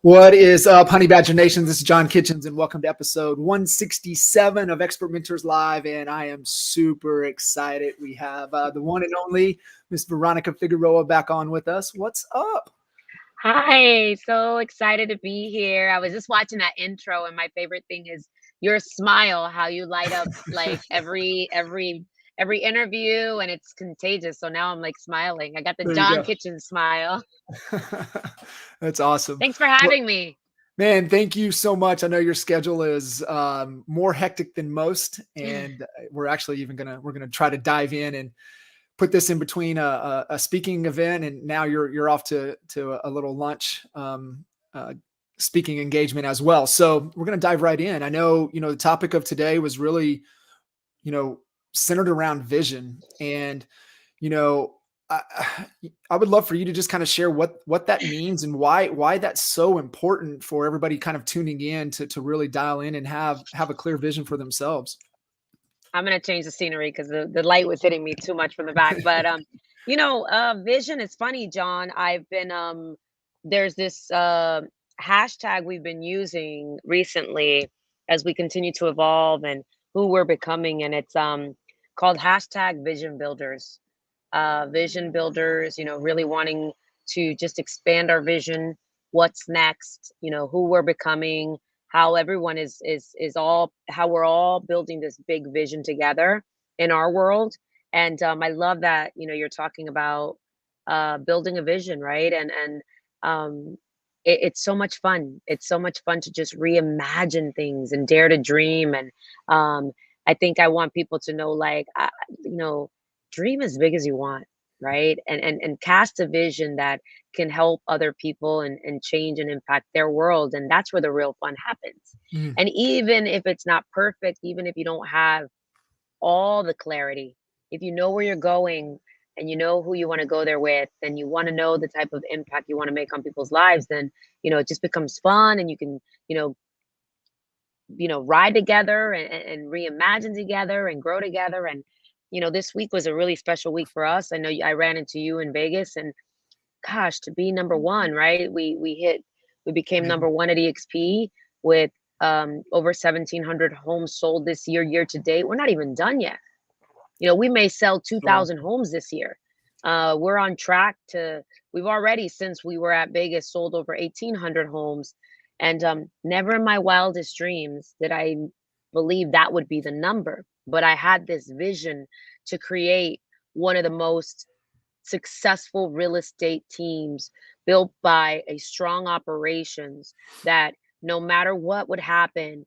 What is up, Honey Badger Nation? This is John Kitchens, and welcome to episode 167 of Expert Mentors Live. And I am super excited. We have the one and only Miss Veronica Figueroa back on with us. What's up? Hi, so excited to be here. I was just watching that intro, and my favorite thing is your smile, how you light up like every interview, and it's contagious. So now I'm like smiling. I got the There you John go. Kitchen smile. That's awesome. Thanks for having me. Man, thank you so much. I know your schedule is more hectic than most, and we're actually even gonna try to dive in and put this in between a speaking event, and now you're off to a little lunch speaking engagement as well. So we're gonna dive right in. I know the topic of today was really centered around vision, and I would love for you to just kind of share what that means and why that's so important for everybody kind of tuning in to really dial in and have a clear vision for themselves. I'm gonna change the scenery because the light was hitting me too much from the back. But vision is funny, John. I've been there's this hashtag we've been using recently as we continue to evolve and who we're becoming, and it's called hashtag Vision Builders. Vision builders, really wanting to just expand our vision, what's next, who we're becoming, how everyone is all, how we're all building this big vision together in our world. And I love that, you're talking about building a vision, right? And it's so much fun. It's so much fun to just reimagine things and dare to dream. And I think I want people to know, like, dream as big as you want, right? And cast a vision that can help other people and change and impact their world. And that's where the real fun happens. Mm. And even if it's not perfect, even if you don't have all the clarity, if you know where you're going and you know who you want to go there with, and you want to know the type of impact you want to make on people's lives, then it just becomes fun, and you can ride together and reimagine together and grow together. And this week was a really special week for us. I know I ran into you in Vegas, and gosh, to be number one, right? We became number one at EXP with over 1,700 homes sold this year to date. We're not even done yet. We may sell 2,000 homes this year. We're on track we've already, since we were at Vegas, sold over 1,800 homes. And never in my wildest dreams did I believe that would be the number. But I had this vision to create one of the most successful real estate teams, built by a strong operations, that no matter what would happen,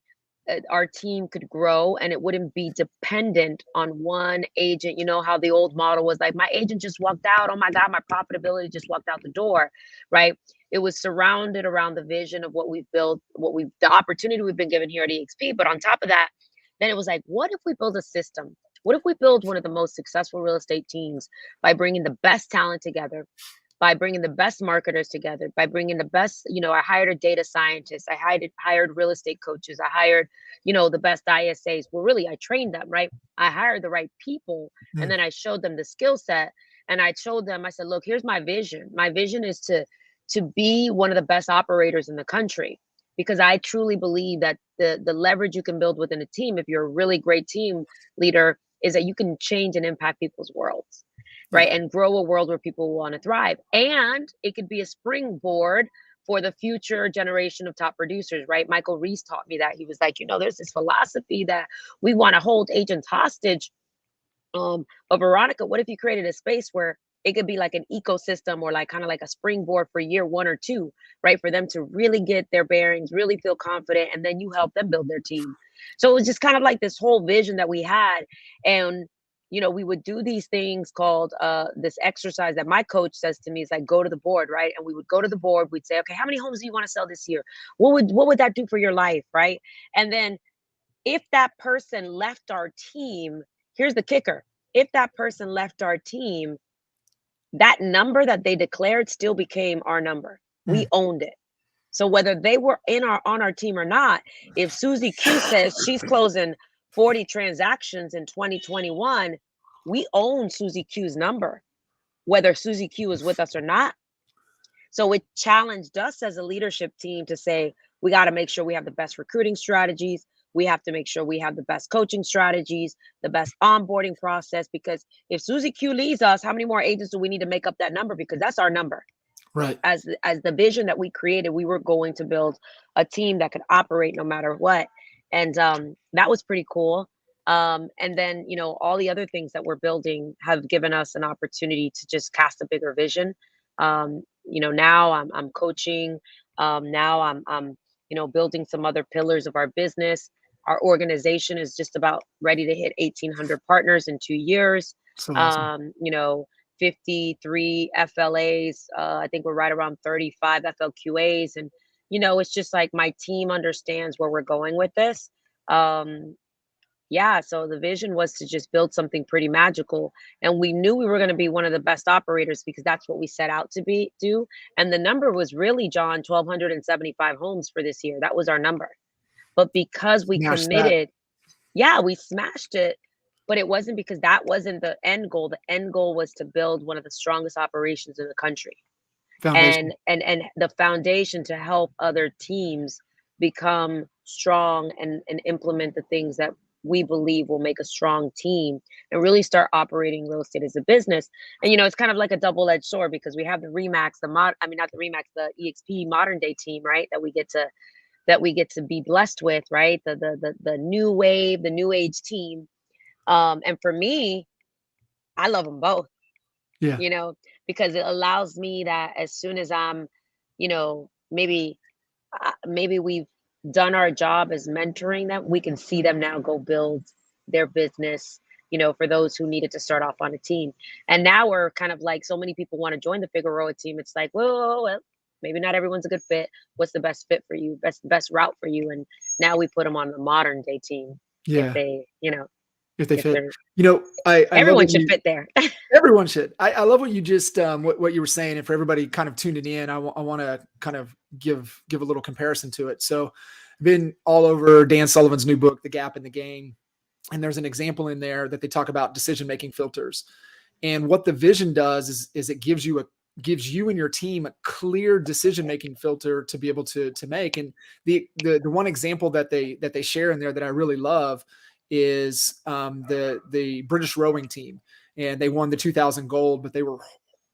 our team could grow and it wouldn't be dependent on one agent. You know how the old model was, like, my agent just walked out, oh my God, my profitability just walked out the door, right? It was surrounded around the vision of what we've built, the opportunity we've been given here at EXP. But on top of that, then it was like, what if we build a system? What if we build one of the most successful real estate teams by bringing the best talent together, by bringing the best marketers together, by bringing the best, I hired a data scientist, I hired real estate coaches, I hired, the best ISAs. Well, really, I trained them, right? I hired the right people, and then I showed them the skill set, and I showed them, I said, look, here's my vision. My vision is to be one of the best operators in the country, because I truly believe that the leverage you can build within a team, if you're a really great team leader, is that you can change and impact people's worlds, right? And grow a world where people want to thrive. And it could be a springboard for the future generation of top producers, right? Michael Reese taught me that. He was like, there's this philosophy that we want to hold agents hostage. But Veronica, what if you created a space where it could be like an ecosystem, or like kind of like a springboard for year 1 or 2, right? For them to really get their bearings, really feel confident, and then you help them build their team. So it was just kind of like this whole vision that we had. And, we would do these things called this exercise that my coach says to me is like, go to the board, right? And we would go to the board. We'd say, okay, how many homes do you want to sell this year? What would that do for your life, right? And then if that person left our team, here's the kicker. If that person left our team, that number that they declared still became our number. We Mm. owned it. So whether they were on our team or not, if Susie Q says she's closing 40 transactions in 2021, we own Susie Q's number, whether Susie Q is with us or not. So it challenged us as a leadership team to say, we got to make sure we have the best recruiting strategies. We have to make sure we have the best coaching strategies, the best onboarding process. Because if Susie Q leaves us, how many more agents do we need to make up that number? Because that's our number. Right. As the vision that we created, we were going to build a team that could operate no matter what. And that was pretty cool. And then, all the other things that we're building have given us an opportunity to just cast a bigger vision. Now I'm coaching. Now I'm building some other pillars of our business. Our organization is just about ready to hit 1,800 partners in 2 years. So awesome. 53 FLAs. I think we're right around 35 FLQAs. And, it's just like my team understands where we're going with this. Yeah, so the vision was to just build something pretty magical. And we knew we were going to be one of the best operators because that's what we set out to do. And the number was really, John, 1,275 homes for this year. That was our number. But because we Smash that. committed, yeah, we smashed it. But it wasn't because that wasn't the end goal. The end goal was to build one of the strongest operations in the country. Foundation. And the foundation to help other teams become strong and implement the things that we believe will make a strong team and really start operating real estate as a business. And it's kind of like a double-edged sword because we have the Remax, not the Remax, the EXP modern day team, right? That we get to be blessed with, right? The new wave, the new age team. And for me, I love them both. Yeah. Because it allows me that as soon as I'm, maybe we've done our job as mentoring them, we can see them now go build their business, for those who needed to start off on a team. And now we're kind of like, so many people want to join the Figueroa team. It's like, well, maybe not everyone's a good fit. What's the best fit for you? Best route for you? And now we put them on the modern day team. Yeah. If they, if they fit, I everyone love should fit there. Everyone should. I love what you just what you were saying, and for everybody kind of tuning in, I want to kind of give a little comparison to it. So, I've been all over Dan Sullivan's new book, The Gap in the Game, and there's an example in there that they talk about decision making filters, and what the vision does is it gives you and your team a clear decision making filter to be able to make. And the one example that they share in there that I really love is the British rowing team. And they won the 2000 gold, but they were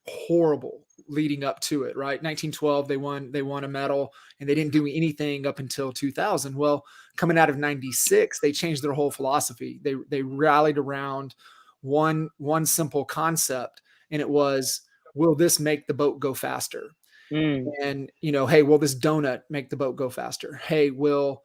horrible leading up to it, right? 1912, they won a medal, and they didn't do anything up until 2000. Well, coming out of 96, they changed their whole philosophy. They rallied around one simple concept, and it was, will this make the boat go faster? And, hey, will this donut make the boat go faster? Hey, will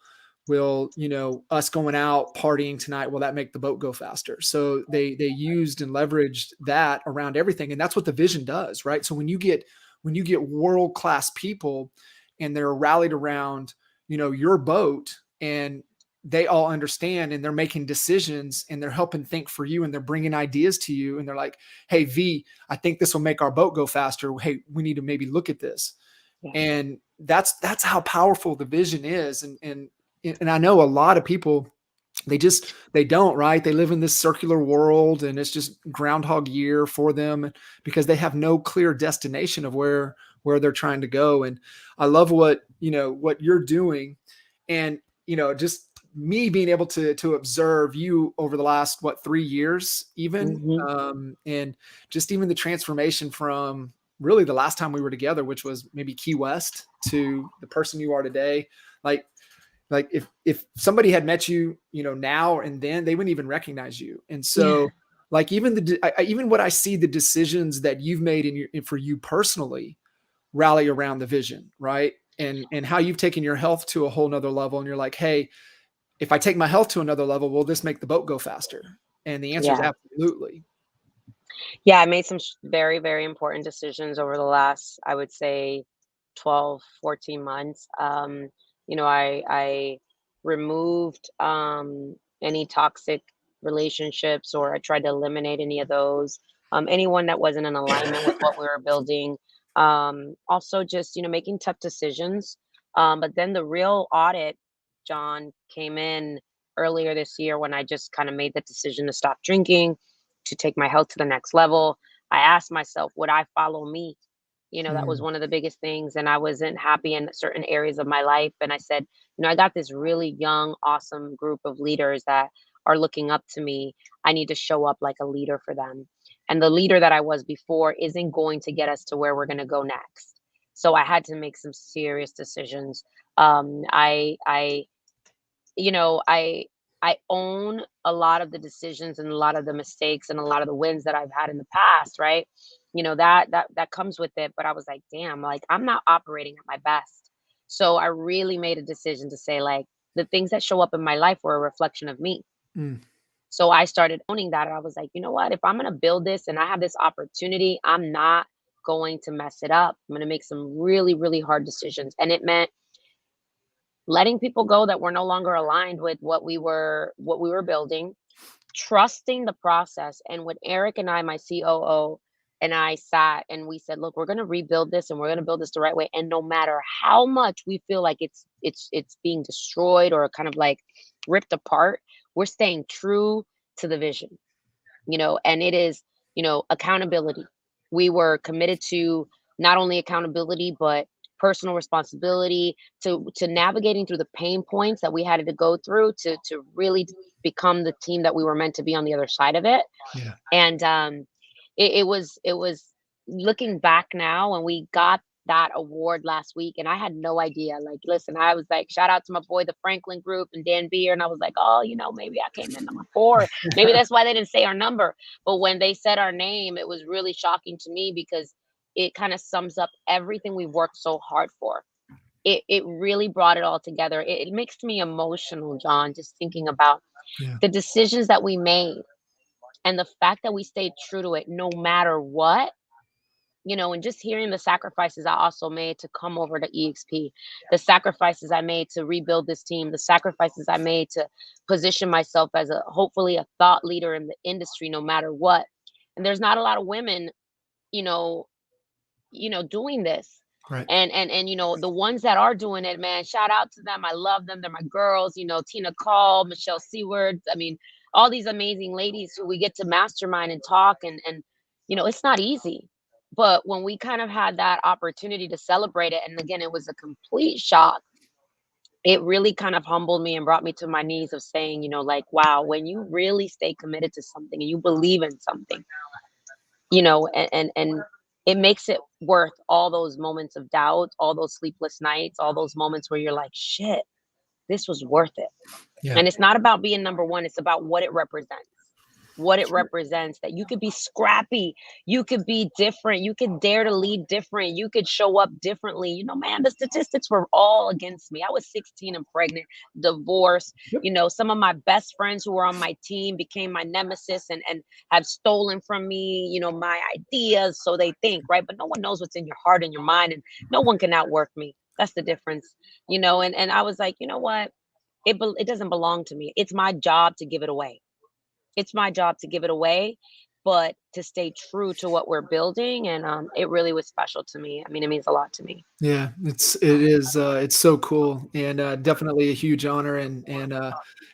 us going out partying tonight, will that make the boat go faster? So they used and leveraged that around everything. And that's what the vision does, right? So when you get world-class people and they're rallied around, your boat, and they all understand, and they're making decisions, and they're helping think for you, and they're bringing ideas to you, and they're like, hey, V, I think this will make our boat go faster. Hey, we need to maybe look at this. Yeah. And that's how powerful the vision is. And I know a lot of people, they don't, right? They live in this circular world, and it's just Groundhog Year for them because they have no clear destination of where they're trying to go. And I love what you're doing, and, just me being able to observe you over the last, 3 years, even, and just even the transformation from really the last time we were together, which was maybe Key West, to the person you are today. Like if somebody had met you, now and then, they wouldn't even recognize you. And so like even what I see, the decisions that you've made for you personally rally around the vision, right? And how you've taken your health to a whole nother level. And you're like, hey, if I take my health to another level, will this make the boat go faster? And the answer is Yeah. absolutely. Yeah, I made some very, very important decisions over the last, I would say, 12, 14 months. I removed any toxic relationships, or I tried to eliminate any of those. Anyone that wasn't in alignment with what we were building. Also, just making tough decisions. But then the real audit, John, came in earlier this year when I just kind of made the decision to stop drinking, to take my health to the next level. I asked myself, would I follow me? That was Mm, one of the biggest things. And I wasn't happy in certain areas of my life. And I said, I got this really young, awesome group of leaders that are looking up to me. I need to show up like a leader for them. And the leader that I was before isn't going to get us to where we're going to go next. So I had to make some serious decisions. I you know, I own a lot of the decisions and a lot of the mistakes and a lot of the wins that I've had in the past, right? That comes with it, but I was like, damn, like I'm not operating at my best. So I really made a decision to say like the things that show up in my life were a reflection of me. mm, So I started owning that. And I was like, you know what? If I'm going to build this and I have this opportunity, I'm not going to mess it up. I'm going to make some really, really hard decisions. And it meant letting people go that were no longer aligned with what we were building, trusting the process. And when Eric and I, my COO, and I sat and we said, look, we're going to rebuild this and we're going to build this the right way. And no matter how much we feel like it's being destroyed or kind of like ripped apart, we're staying true to the vision. And it is, accountability. We were committed to not only accountability, but personal responsibility, to navigating through the pain points that we had to go through to really become the team that we were meant to be on the other side of it. yeah. And it was looking back now, and we got that award last week, and I had no idea. Like, listen, I was like, shout out to my boy, the Franklin Group, and Dan Beer, and I was like, oh, maybe I came in number 4. Maybe that's why they didn't say our number. But when they said our name, it was really shocking to me because it kind of sums up everything we've worked so hard for. It really brought it all together. It makes me emotional, John, just thinking about Yeah. the decisions that we made and the fact that we stayed true to it no matter what. And just hearing the sacrifices I also made to come over to EXP, the sacrifices I made to rebuild this team, the sacrifices I made to position myself as hopefully a thought leader in the industry no matter what. And there's not a lot of women, you know, doing this. Right. And the ones that are doing it, man, shout out to them. I love them. They're my girls, Tina Call, Michelle Seward. I mean, all these amazing ladies who we get to mastermind and talk, and it's not easy. But when we kind of had that opportunity to celebrate it, and again, it was a complete shock. It really kind of humbled me and brought me to my knees of saying, like, wow, when you really stay committed to something and you believe in something, and it makes it worth all those moments of doubt, all those sleepless nights, all those moments where you're like, shit, this was worth it. Yeah. And it's not about being number one, it's about what it represents. What it represents, that you could be scrappy, you could be different, you could dare to lead different, you could show up differently. Man, the statistics were all against me. I was 16 and pregnant, divorced. Yep. Some of my best friends who were on my team became my nemesis and have stolen from me, my ideas. So they think, right? But no one knows what's in your heart and your mind, and no one can outwork me. That's the difference, and I was like, you know what? It doesn't belong to me. It's my job to give it away. It's my job to give it away, but to stay true to what we're building. And it really was special to me. I mean, it means a lot to me. Yeah, it's so cool, and definitely a huge honor, and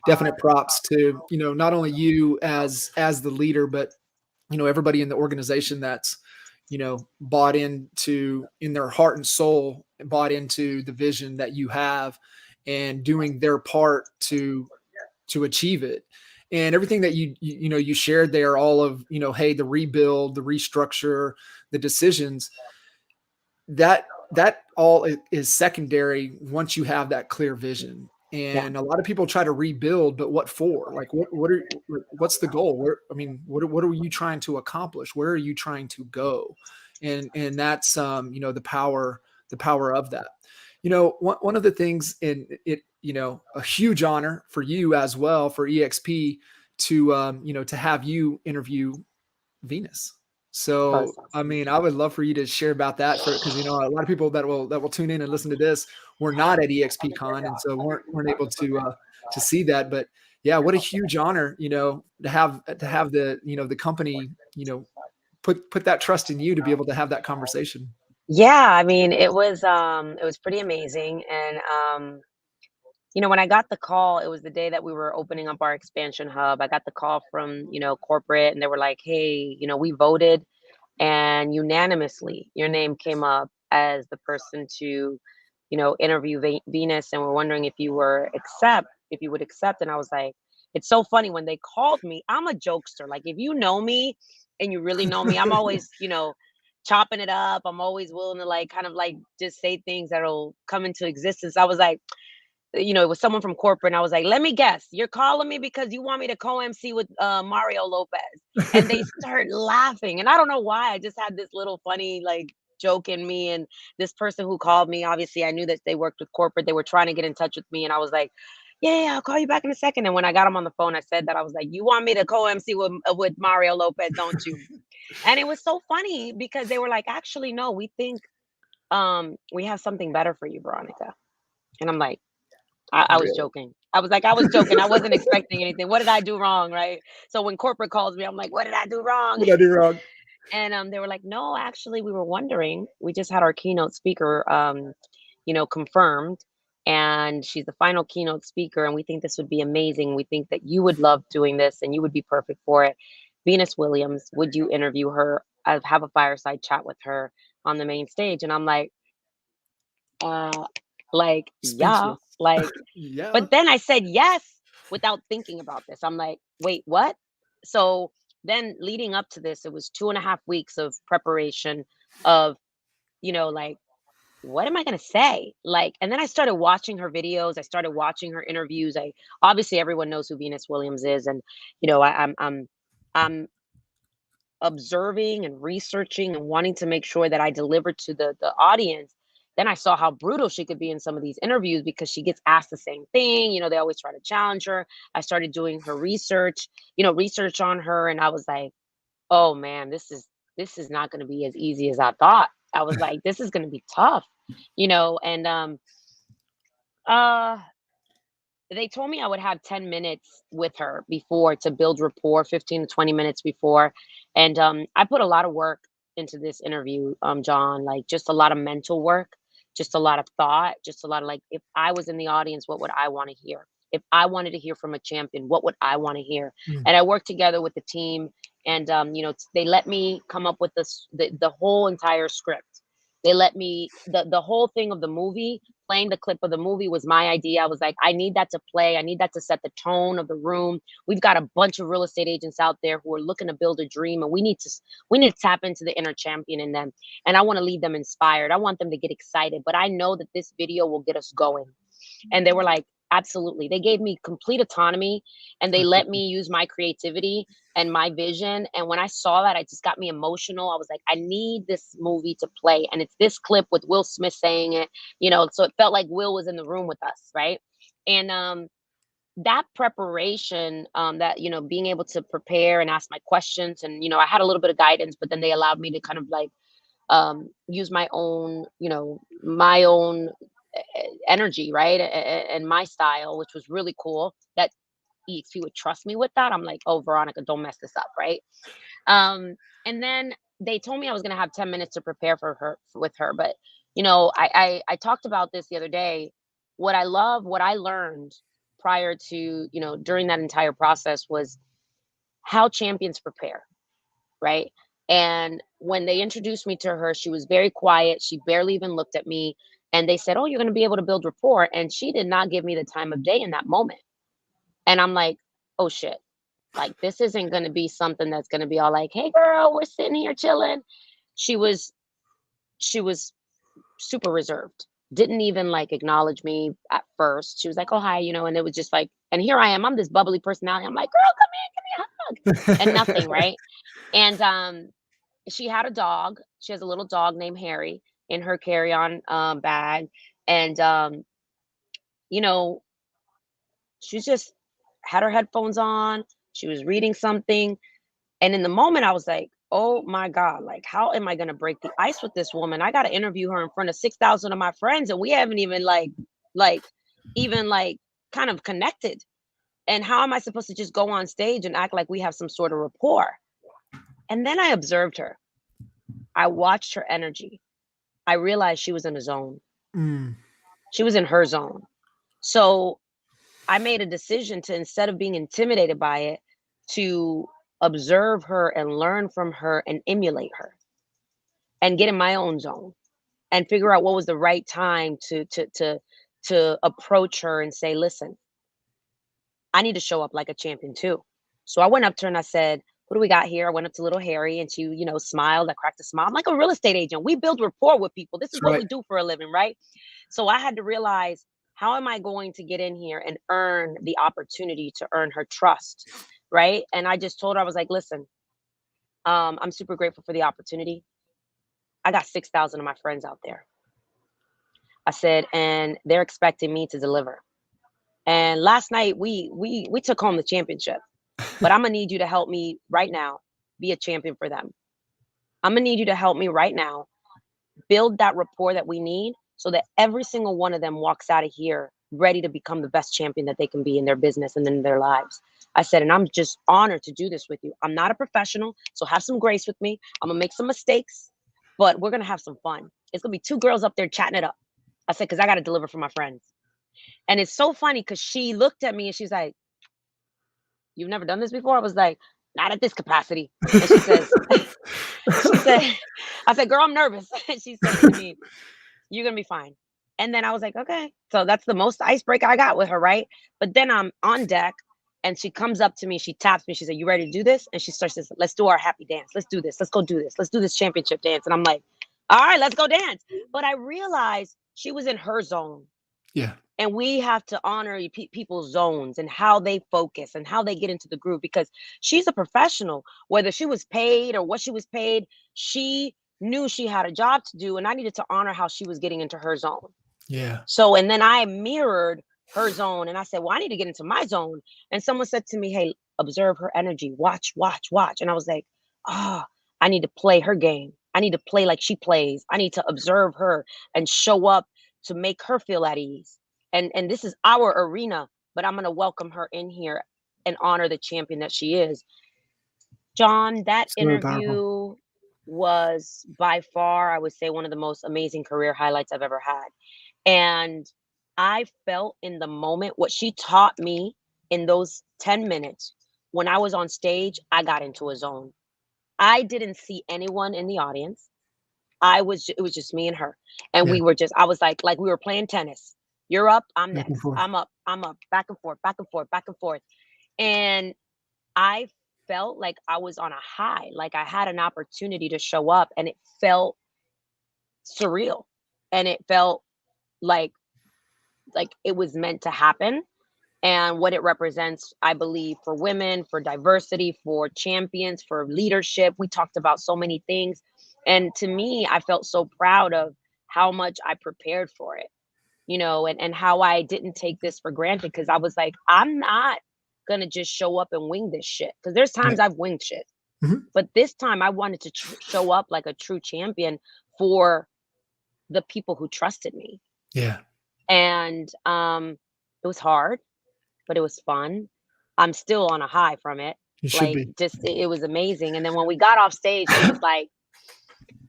definite props to, not only you as the leader, but everybody in the organization that's bought into, in their heart and soul, bought into the vision that you have, and doing their part to achieve it. And everything that you shared there, all of, hey, the rebuild, the restructure, the decisions, that all is secondary once you have that clear vision. Yeah. And a lot of people try to rebuild, but what for? Like, what's the goal? What are you trying to accomplish? Where are you trying to go? And that's the power of that. One of the things, in it, a huge honor for you as well, for EXP, to to have you interview Venus. Oh, So, that's I awesome. mean, I would love for you to share about that because a lot of people that will tune in and listen to this were not at EXPCon, and so weren't able to see that. But yeah, what a huge honor, to have the company, put that trust in you to be able to have that conversation. Yeah, I mean, it was pretty amazing. And when I got the call, it was the day that we were opening up our expansion hub. I got the call from, corporate, and they were like, "Hey, we voted, and unanimously your name came up as the person to, interview Venus, and we're wondering if you would accept." And I was like, it's so funny when they called me. I'm a jokester. Like, if you know me and you really know me, I'm always, chopping it up. I'm always willing to, like, kind of like just say things that'll come into existence. I was like, it was someone from corporate, and I was like, "Let me guess, you're calling me because you want me to co-MC with Mario Lopez." And they start laughing, and I don't know why. I just had this little funny, like, joke in me. And this person who called me, obviously, I knew that they worked with corporate. They were trying to get in touch with me, and I was like, "Yeah, yeah, I'll call you back in a second." And when I got him on the phone, I said that I was like, "You want me to co-MC with Mario Lopez, don't you?" And it was so funny because they were like, "Actually, no, we think we have something better for you, Veronica." And I'm like, I was Really? joking. I was like, I was joking. I wasn't expecting anything. What did I do wrong, right? So when corporate calls me, I'm like, what did I do wrong? What did I do wrong? And they were like, no, actually, we were wondering. We just had our keynote speaker, confirmed, and she's the final keynote speaker, and we think this would be amazing. We think that you would love doing this, and you would be perfect for it. Venus Williams, would you interview her? I'd have a fireside chat with her on the main stage. And I'm uh, yeah, Speechless. like, Yeah. but then I said yes without thinking about this. I'm like, wait, what? So then leading up to this, it was 2.5 weeks of preparation of, like, what am I gonna say? Like, and then I started watching her videos. I started watching her interviews. I Obviously everyone knows who Venus Williams is, and I'm observing and researching and wanting to make sure that I deliver to the audience. Then I saw how brutal she could be in some of these interviews because she gets asked the same thing. They always try to challenge her. I started doing her research on her, and I was like, "Oh man, this is not going to be as easy as I thought." I was like, "This is going to be tough," and uh they told me I would have 10 minutes with her before to build rapport, 15 to 20 minutes before. And I put a lot of work into this interview, John, like, just a lot of mental work, just a lot of thought, just a lot of, like, if I was in the audience, what would I want to hear? If I wanted to hear from a champion, what would I want to hear? Mm. And I worked together with the team, and they let me come up with the whole entire script. They let me the whole thing of the movie. Playing the clip of the movie was my idea. I was like, I need that to play. I need that to set the tone of the room. We've got a bunch of real estate agents out there who are looking to build a dream, and we need to tap into the inner champion in them. And I want to leave them inspired. I want them to get excited. But I know that this video will get us going. And they were like, absolutely. They gave me complete autonomy, and they That's let awesome. me use my creativity and my vision. And when I saw that, I just got me emotional. I was like, I need this movie to play. And it's this clip with Will Smith saying it, so it felt like Will was in the room with us, right? And that preparation, that, being able to prepare and ask my questions, and, I had a little bit of guidance, but then they allowed me to kind of like use my own energy, right? And my style, which was really cool. That EXP would trust me with that. I'm like, oh, Veronica, don't mess this up, right? Um, and then they told me I was gonna have 10 minutes to prepare for her with her. But I talked about this the other day. What I learned prior to, during that entire process was how champions prepare, right? And when they introduced me to her, she was very quiet. She barely even looked at me. And they said, "Oh, you're going to be able to build rapport." And she did not give me the time of day in that moment. And I'm like, oh shit. Like, this isn't going to be something that's going to be all like, "Hey girl, we're sitting here chilling." She was she was super reserved. Didn't even like acknowledge me at first. She was like, "Oh, hi," and it was just like, and here I am. I'm this bubbly personality. I'm like, "Girl, come here, give me a hug." And nothing, right? And she had a dog. She has a little dog named Harry in her carry-on bag. And you know, she's just had her headphones on, She was reading something. And in the moment, I was like, oh my God, like, how am I going to break the ice with this woman? I got to interview her in front of 6,000 of my friends. And we haven't even even like kind of connected. And how am I supposed to just go on stage and act like we have some sort of rapport? And then I observed her. I watched her energy. I realized she was in a zone. Mm. She was in her zone. So I made a decision to, instead of being intimidated by it, to observe her and learn from her and emulate her and get in my own zone and figure out what was the right time to approach her and say, listen, I need to show up like a champion too. So I went up to her and I said, what do we got here? I went up to little Harry and she, smiled. I cracked a smile. I'm like a real estate agent. We build rapport with people. This is That's what right. we do for a living, right? So I had to realize, how am I going to get in here and earn the opportunity to earn her trust? Right. And I just told her, I was like, listen, I'm super grateful for the opportunity. I got 6,000 of my friends out there. I said, and they're expecting me to deliver. And last night we took home the championship. But I'm gonna need you to help me right now be a champion for them. I'm gonna need you to help me right now build that rapport that we need so that every single one of them walks out of here ready to become the best champion that they can be in their business and in their lives. I said, and I'm just honored to do this with you. I'm not a professional, so have some grace with me. I'm gonna make some mistakes, but we're gonna have some fun. It's gonna be two girls up there chatting it up. I said, because I gotta deliver for my friends. And it's so funny because she looked at me and she's like, you've never done this before? I was like, not at this capacity. And she says, she said, I said, girl, I'm nervous. And she said to me, you're gonna be fine. And then I was like, okay. So that's the most icebreaker I got with her, right? But then I'm on deck and she comes up to me, she taps me, she said, you ready to do this? And she starts to say, let's do our happy dance. Let's do this. Let's go do this. Let's do this championship dance. And I'm like, all right, let's go dance. But I realized she was in her zone. Yeah. And we have to honor people's zones and how they focus and how they get into the groove, because she's a professional. Whether she was paid or what she was paid, she knew she had a job to do, and I needed to honor how she was getting into her zone. Yeah. So, and then I mirrored her zone and I said, well, I need to get into my zone. And someone said to me, hey, observe her energy, watch, watch, watch. And I was like, ah, I need to play her game. I need to play like she plays. I need to observe her and show up to make her feel at ease. And this is our arena, but I'm going to welcome her in here and honor the champion that she is. John, that So powerful. interview was by far, I would say, one of the most amazing career highlights I've ever had. And I felt in the moment what she taught me in those 10 minutes. When I was on stage, I got into a zone. I didn't see anyone in the audience. It was just me and her. And Yeah. we were just, I was like we were playing tennis. You're up, I'm Back and next. forth. I'm up, back and forth, back and forth, back and forth. And I felt like I was on a high, like I had an opportunity to show up, and it felt surreal. And it felt like it was meant to happen. And what it represents, I believe, for women, for diversity, for champions, for leadership. We talked about so many things. And to me, I felt so proud of how much I prepared for it, and how I didn't take this for granted, because I was like, I'm not gonna just show up and wing this shit. Because there's Right. times I've winged shit, Mhm. but this time I wanted to show up like a true champion for the people who trusted me. Yeah. And it was hard, but it was fun. I'm still on a high from it. You should Like, be. just it was amazing. And then when we got off stage, she was like,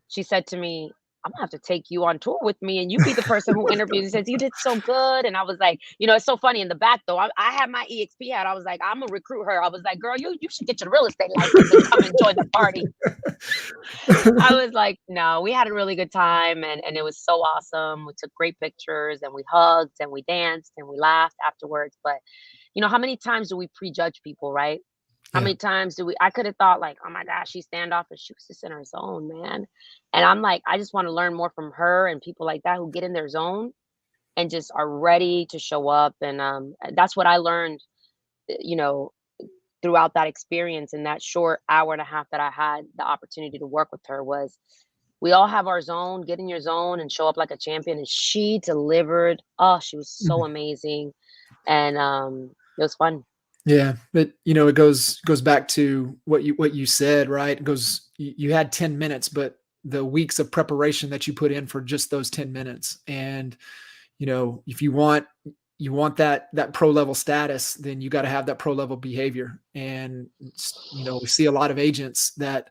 she said to me, I'm gonna have to take you on tour with me and you be the person who interviews. She says, you did so good. And I was like, it's so funny in the back though. I had my EXP hat. I was like, I'm gonna recruit her. I was like, girl, you should get your real estate license and come and join the party. I was like, no, we had a really good time, and it was so awesome. We took great pictures and we hugged and we danced and we laughed afterwards. But how many times do we prejudge people, right? How Yeah. many times I could have thought like, oh my gosh, she's standoffish. She was just in her zone, man. And I'm like, I just want to learn more from her and people like that who get in their zone and just are ready to show up. And that's what I learned, you know, throughout that experience in that short hour and a half that I had the opportunity to work with her was, we all have our zone. Get in your zone and show up like a champion. And she delivered. Oh, she was so Mhm. amazing. And it was fun. Yeah, but it goes back to what you said, right? It goes, you had 10 minutes, but the weeks of preparation that you put in for just those 10 minutes. And if you want that pro level status, then you got to have that pro level behavior. And we see a lot of agents that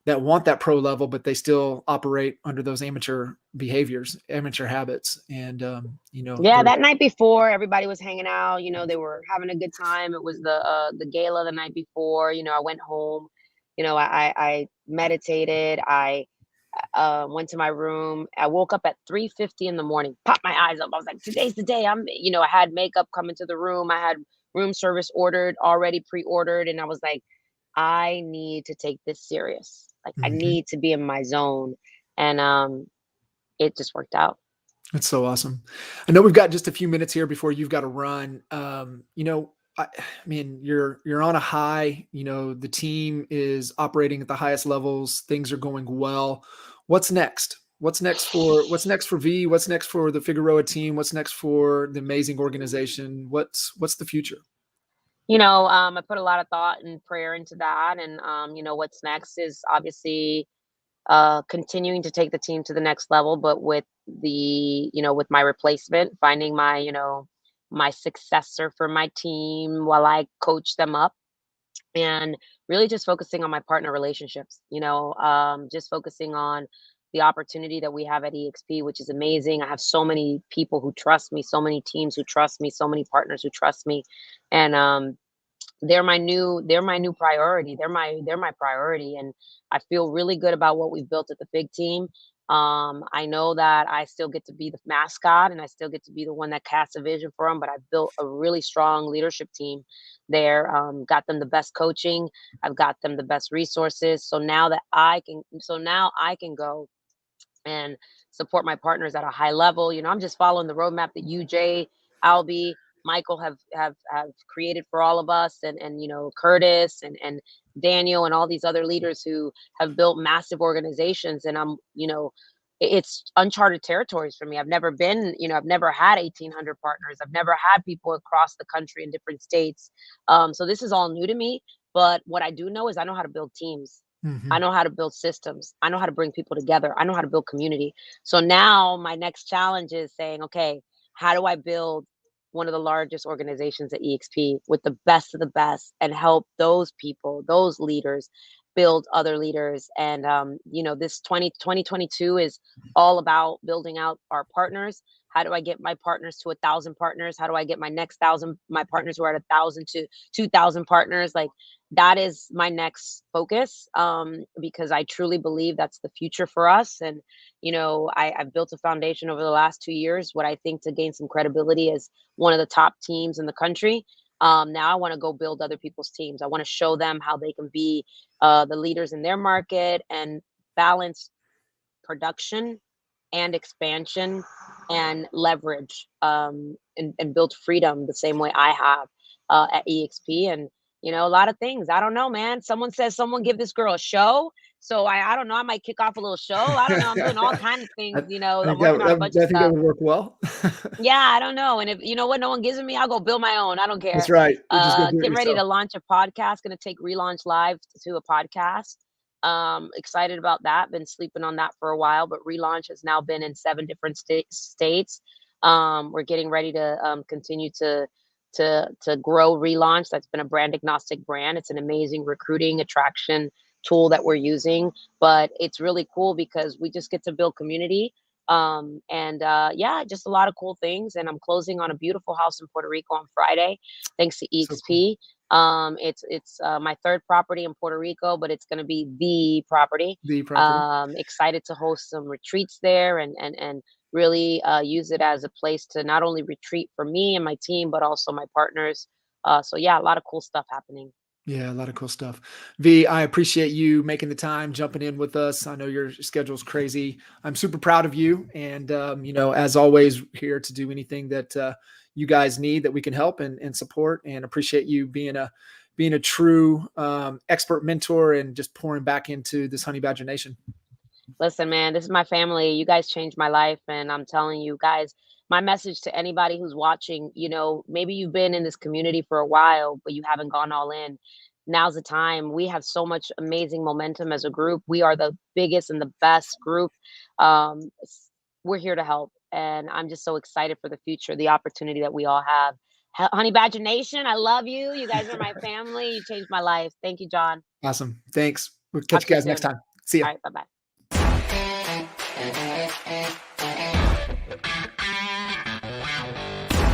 want that pro level, but they still operate under those amateur behaviors, amateur habits. And Yeah, there's that night before, everybody was hanging out, they were having a good time. It was the gala the night before. I went home, I meditated, I went to my room. I woke up at 3:50 in the morning, popped my eyes up. I was like, today's the day. I had makeup come into the room. I had room service ordered, already pre-ordered. And I was like, I need to take this serious. Like, I Mhm. need to be in my zone. And it just worked out. That's so awesome. I know we've got just a few minutes here before you've got to run. I mean, you're on a high. The team is operating at the highest levels. Things are going well. What's next? What's next for V? What's next for the Figueroa team? What's next for the amazing organization? What's the future? I put a lot of thought and prayer into that. And, what's next is obviously continuing to take the team to the next level, but with my replacement, finding my successor for my team while I coach them up, and really just focusing on my partner relationships, just focusing on the opportunity that we have at EXP, which is amazing. I have so many people who trust me, so many teams who trust me, so many partners who trust me. And they're my new priority. They're my priority, and I feel really good about what we've built at the big team. I know that I still get to be the mascot, and I still get to be the one that casts a vision for them, but I've built a really strong leadership team there. Got them the best coaching. I've got them the best resources. So now I can go and support my partners at a high level. I'm just following the roadmap that you, Jay, Albie, Michael have created for all of us, and Curtis and Daniel and all these other leaders who have built massive organizations. And it's uncharted territories for me. I've never had 1,800 partners. I've never had people across the country in different states. So this is all new to me. But what I do know is I know how to build teams. I Mhm. know how to build systems. I know how to bring people together. I know how to build community. So now my next challenge is saying, okay, how do I build one of the largest organizations at EXP with the best of the best and help those people, those leaders build other leaders. And this 2022 is all about building out our partners. How do I get my partners to 1,000 partners? How do I get my next 1,000, my partners who are at 1,000 to 2,000 partners? Like, that is my next focus, because I truly believe that's the future for us. And I've built a foundation over the last 2 years, what I think, to gain some credibility as one of the top teams in the country. Now I want to go build other people's teams. I want to show them how they can be the leaders in their market and balance production and expansion and leverage, and build freedom the same way I have at EXP. And a lot of things. I don't know, man. Someone says, someone give this girl a show. So I don't know. I might kick off a little show. I don't know. I'm doing all kinds of I things. I I'm think working on a bunch of I think that stuff. would work well. Yeah, I don't know. And if you know what no one gives me, I'll go build my own. I don't That's care. right. You just go do it Getting ready yourself. to launch a podcast, gonna take Relaunch Live to a podcast. Excited about that. Been sleeping on that for a while, but Relaunch has now been in 7 different states. We're getting ready to continue to grow Relaunch. That's been a brand agnostic brand. It's an amazing recruiting attraction tool that we're using, but it's really cool because we just get to build community. And yeah, just a lot of cool things. And I'm closing on a beautiful house in Puerto Rico on Friday, thanks to So cool. EXP. It's my third property in Puerto Rico, but it's going to be the property. The property. Excited to host some retreats there, and really use it as a place to not only retreat for me and my team, but also my partners. So yeah, a lot of cool stuff happening. Yeah, a lot of cool stuff. V, I appreciate you making the time, jumping in with us. I know your schedule's crazy. I'm super proud of you. And, as always, here to do anything that you guys need that we can help and support, and appreciate you being a true expert mentor and just pouring back into this Honey Badger Nation. Listen, man, this is my family. You guys changed my life, and I'm telling you guys, my message to anybody who's watching, maybe you've been in this community for a while, but you haven't gone all in. Now's the time. We have so much amazing momentum as a group. We are the biggest and the best group. We're here to help. And I'm just so excited for the future, the opportunity that we all have. Honey Badger Nation, I love you. You guys are my family. You changed my life. Thank you, John. Awesome. Thanks. We'll catch Talk you to you guys next soon. time. See ya. All right. Bye bye.